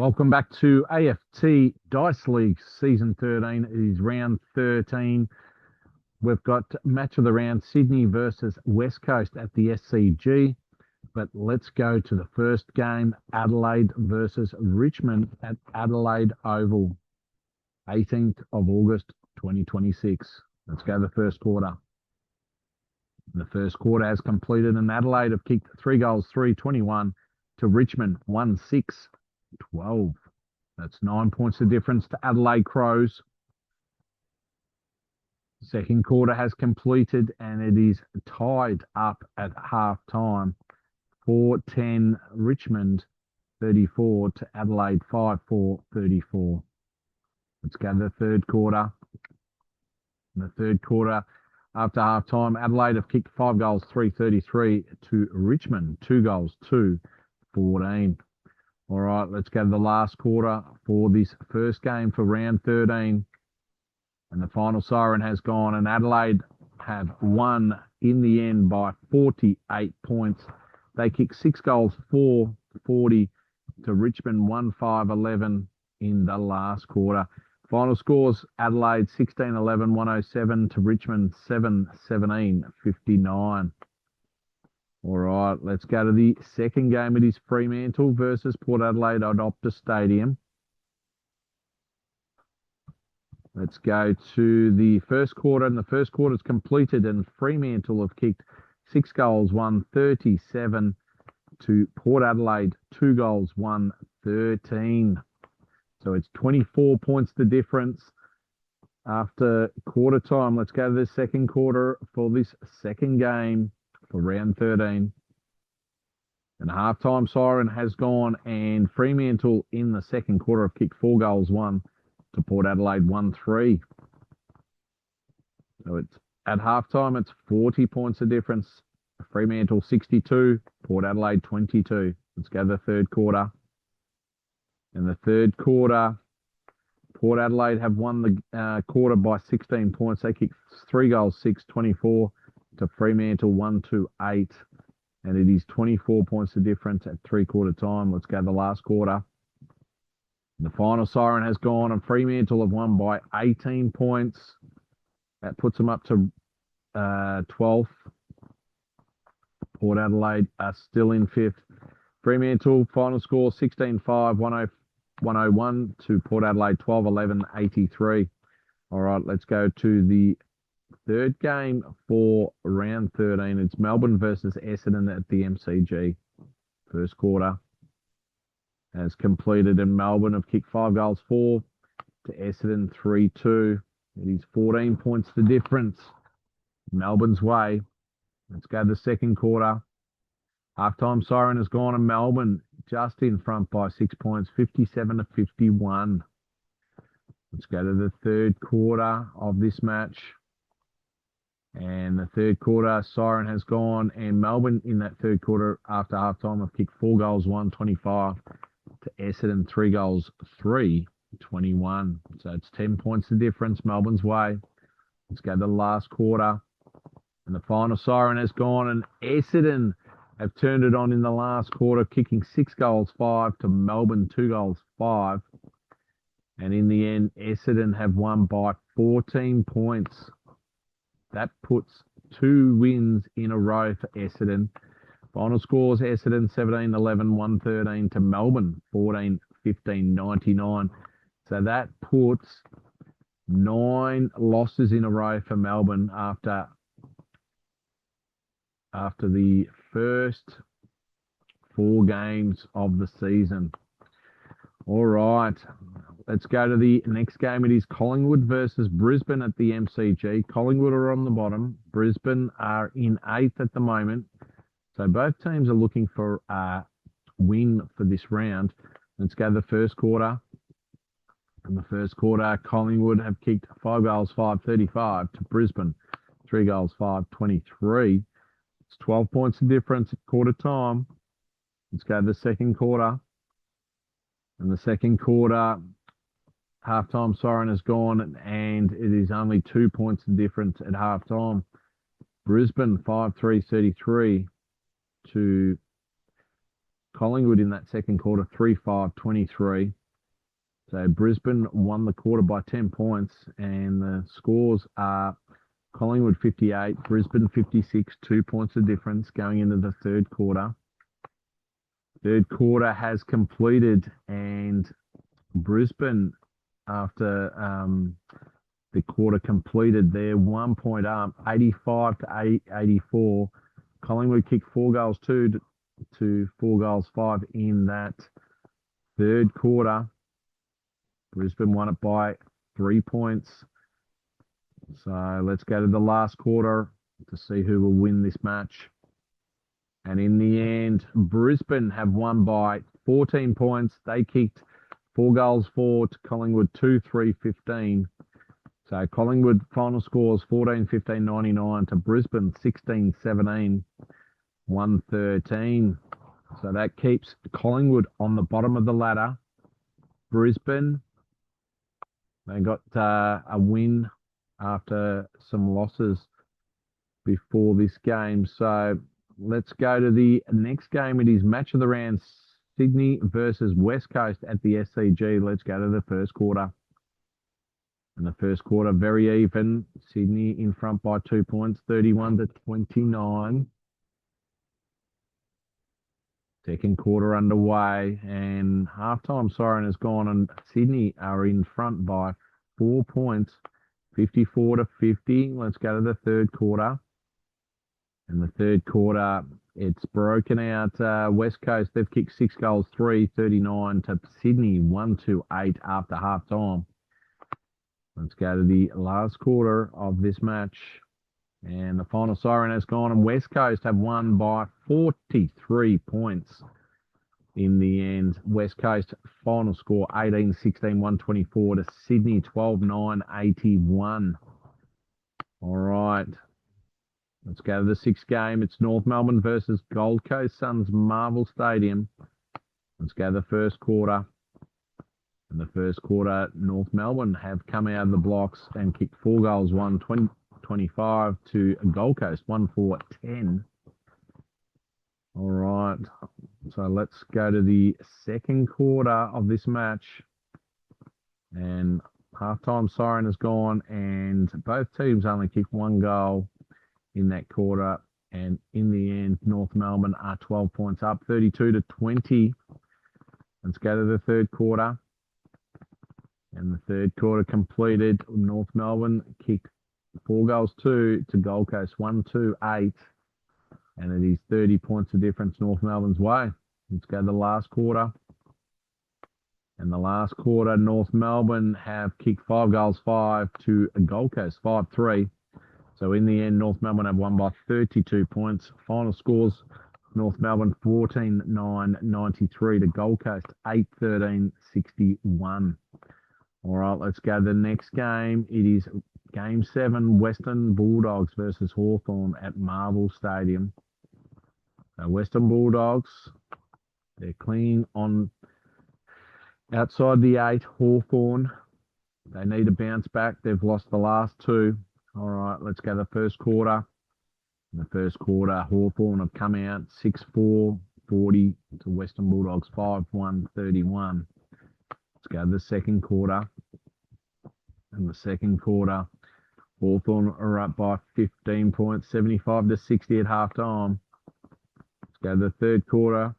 Welcome back to AFT Dice League Season 13. It is round 13. We've got match of the round, Sydney versus West Coast at the SCG. But let's go to the first game, Adelaide versus Richmond at Adelaide Oval, 18th of August 2026. Let's go to the first quarter. The first quarter has completed and Adelaide have kicked 3 goals, 3-21 to Richmond, 1-6. 12. That's 9 points of difference to Adelaide Crows. Second quarter has completed and it is tied up at half time. 4-10 Richmond, 34 to Adelaide, 5-4, 34. Let's go to the third quarter. In the third quarter, after half time, Adelaide have kicked 5 goals, 3-33 to Richmond, 2 goals, 2-14. All right, let's go to the last quarter for this first game for round 13. And the final siren has gone, and Adelaide have won in the end by 48 points. They kick 6 goals, 4-40 to Richmond, 1-5-11 in the last quarter. Final scores, Adelaide 16-11, 107 to Richmond 7-17, 59. All right, let's go to the second game. It is Fremantle versus Port Adelaide at Optus Stadium. Let's go to the first quarter, and the first quarter is completed, and Fremantle have kicked 6 goals, 1-37 to Port Adelaide, 2 goals, 1-13. So it's 24 points the difference after quarter time. Let's go to the second quarter for this second game for round 13. And the halftime siren has gone, and Fremantle in the second quarter have kicked 4 goals, 1 to Port Adelaide, 1-3. So it's at halftime, it's 40 points of difference. Fremantle 62, Port Adelaide 22. Let's go to the third quarter. In the third quarter, Port Adelaide have won the quarter by 16 points. They kicked 3 goals, 6-24 to Fremantle, 1-8. And it is 24 points of difference at three-quarter time. Let's go to the last quarter. The final siren has gone, and Fremantle have won by 18 points. That puts them up to 12th. Port Adelaide are still in 5th. Fremantle, final score 16-5, 101 to Port Adelaide, 12-11, 83. All right, let's go to the third game for round 13. It's Melbourne versus Essendon at the MCG. First quarter has completed, and Melbourne have kicked 5 goals, 4 to Essendon, 3-2. It is 14 points the difference Melbourne's way. Let's go to the second quarter. Halftime siren has gone, and Melbourne just in front by 6 points, 57-51. Let's go to the third quarter of this match. And the third quarter siren has gone, and Melbourne in that third quarter after halftime have kicked 4 goals, 1-25 to Essendon, 3 goals, 3-21. So it's 10 points the difference Melbourne's way. Let's go to the last quarter. And the final siren has gone, and Essendon have turned it on in the last quarter, kicking 6 goals, 5 to Melbourne, 2 goals, 5. And in the end, Essendon have won by 14 points. That puts 2 wins in a row for Essendon. Final scores, Essendon 17-11, 113 to Melbourne, 14-15, 99. So that puts 9 losses in a row for Melbourne after the first 4 games of the season. All right, let's go to the next game. It is Collingwood versus Brisbane at the MCG. Collingwood are on the bottom. Brisbane are in 8th at the moment. So both teams are looking for a win for this round. Let's go to the first quarter. In the first quarter, Collingwood have kicked 5 goals, 5-35 to Brisbane, 3 goals, 5-23. It's 12 points of difference at quarter time. Let's go to the second quarter. In the second quarter, halftime siren has gone, and it is only 2 points of difference at halftime. Brisbane 5-3, 33 to Collingwood in that second quarter, 3-5-23. So Brisbane won the quarter by 10 points, and the scores are Collingwood 58, Brisbane 56, 2 points of difference going into the third quarter. Third quarter has completed, and Brisbane, after the quarter completed, they're 1 point up, 85-84. Collingwood kicked 4 goals 2 to 4 goals 5 in that third quarter. Brisbane won it by 3 points. So let's go to the last quarter to see who will win this match. And in the end, Brisbane have won by 14 points. They kicked 4 goals 4 to Collingwood 2-3-15. So Collingwood final scores 14-15-99 to Brisbane 16-17, 113. So that keeps Collingwood on the bottom of the ladder. Brisbane, they got a win after some losses before this game. So let's go to the next game. It is match of the round, Sydney versus West Coast at the SCG. Let's go to the first quarter. In the first quarter, very even. Sydney in front by 2 points, 31-29. Second quarter underway, and halftime siren has gone, and Sydney are in front by 4 points, 54-50. Let's go to the third quarter. In the third quarter, it's broken out. West Coast, they've kicked 6 goals 3, 39 to Sydney, 1-8 after halftime. Let's go to the last quarter of this match. And the final siren has gone, and West Coast have won by 43 points in the end. West Coast final score 18-16, 124 to Sydney, 12-9, 81. All right. Let's go to the sixth game. It's North Melbourne versus Gold Coast Suns, Marvel Stadium. Let's go to the first quarter. In the first quarter, North Melbourne have come out of the blocks and kicked 4 goals, 1-25 to Gold Coast, 1-4-10. All right. So let's go to the second quarter of this match. And halftime siren has gone, and both teams only kicked 1 goal in that quarter. And in the end, North Melbourne are 12 points up, 32-20. Let's go to the third quarter. And the third quarter completed. North Melbourne kicked 4 goals 2 to Gold Coast, 1-8. And it is 30 points of difference North Melbourne's way. Let's go to the last quarter. And the last quarter, North Melbourne have kicked 5 goals 5 to Gold Coast, 5-3. So in the end, North Melbourne have won by 32 points. Final scores, North Melbourne 14-9-93 to Gold Coast, 8-13-61. All right, let's go to the next game. It is Game 7, Western Bulldogs versus Hawthorn at Marvel Stadium. Western Bulldogs, they're clean on outside the 8. Hawthorn, they need to bounce back. They've lost the last 2. All right, let's go to the first quarter. In the first quarter, Hawthorn have come out 6-4, 40 to Western Bulldogs, 5-1, 31. Let's go to the second quarter. In the second quarter, Hawthorn are up by 15 points, 75-60 at halftime. Let's go to the third quarter.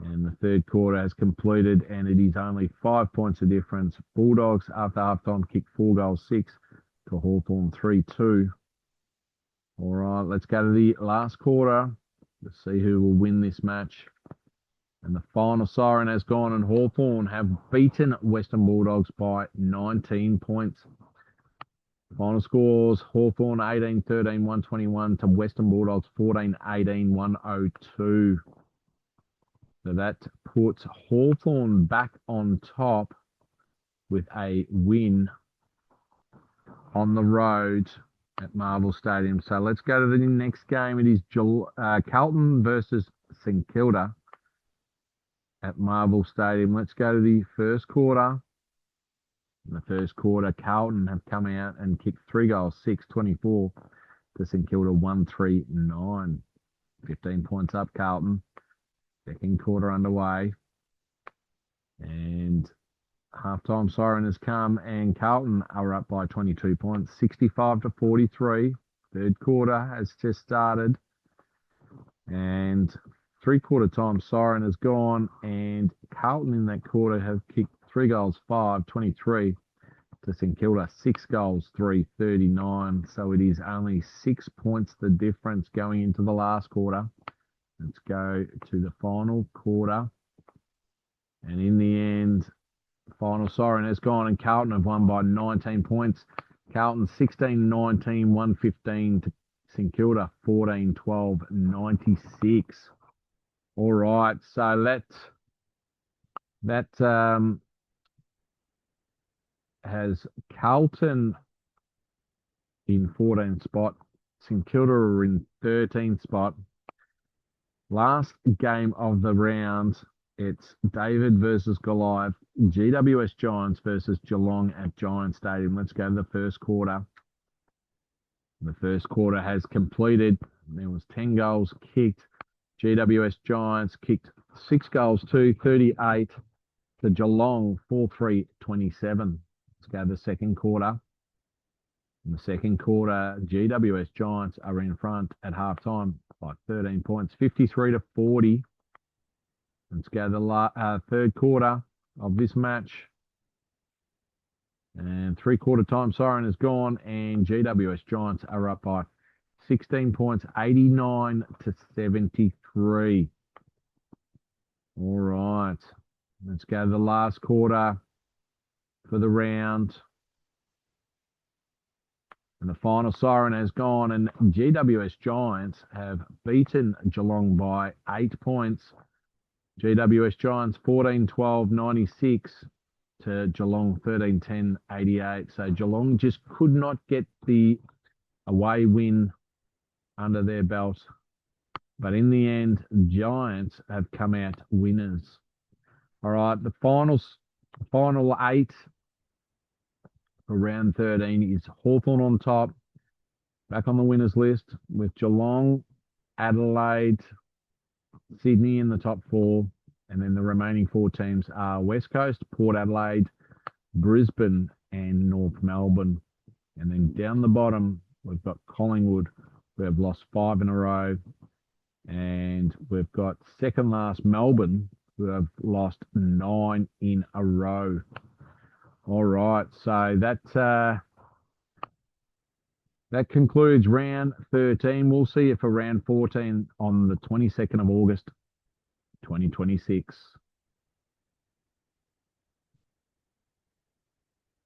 And the third quarter has completed, and it is only 5 points of difference. Bulldogs, after halftime, kicked 4 goals 6 to Hawthorn, 3-2. All right, let's go to the last quarter to see who will win this match. And the final siren has gone, and Hawthorn have beaten Western Bulldogs by 19 points. Final scores, Hawthorn 18-13, 121 to Western Bulldogs 14-18, 102. So that puts Hawthorn back on top with a win on the road at Marvel Stadium. So let's go to the next game. It is Carlton versus St Kilda at Marvel Stadium. Let's go to the first quarter. In the first quarter, Carlton have come out and kicked 3 goals, 6-24 to St Kilda, 1-3-9. 15 points up, Carlton. Second quarter underway. And halftime siren has come, and Carlton are up by 22 points, 65-43. Third quarter has just started. And three-quarter time siren has gone, and Carlton in that quarter have kicked 3 goals, 5-23 to St Kilda, 6 goals, 3-39. So it is only 6 points the difference going into the last quarter. Let's go to the final quarter. And in the end, final siren has gone, and Carlton have won by 19 points. Carlton 16-19, 115 to St Kilda, 14-12, 96. All right, so that has Carlton in 14th spot. St Kilda are in 13th spot. Last game of the round, it's David versus Goliath, GWS Giants versus Geelong at Giant Stadium. Let's go to the first quarter. The first quarter has completed. There was 10 goals kicked. GWS Giants kicked 6 goals, 38 to Geelong, 4-3, 27. Let's go to the second quarter. In the second quarter, GWS Giants are in front at halftime by 13 points, 53-40. Let's go to the third quarter of this match. And three-quarter time siren is gone, and GWS Giants are up by 16 points, 89-73. All right. Let's go to the last quarter for the round. And the final siren has gone, and GWS Giants have beaten Geelong by 8 points. GWS Giants 14-12, 96 to Geelong 13-10, 88. So Geelong just could not get the away win under their belt. But in the end, Giants have come out winners. All right, the final 8 for round 13 is Hawthorn on top, back on the winners list with Geelong, Adelaide, Sydney in the top 4. And then the remaining 4 teams are West Coast, Port Adelaide, Brisbane, and North Melbourne. And then down the bottom, we've got Collingwood, who have lost 5 in a row. And we've got second last Melbourne, who have lost 9 in a row. All right, so that concludes round 13. We'll see you for round 14 on the 22nd of August, 2026.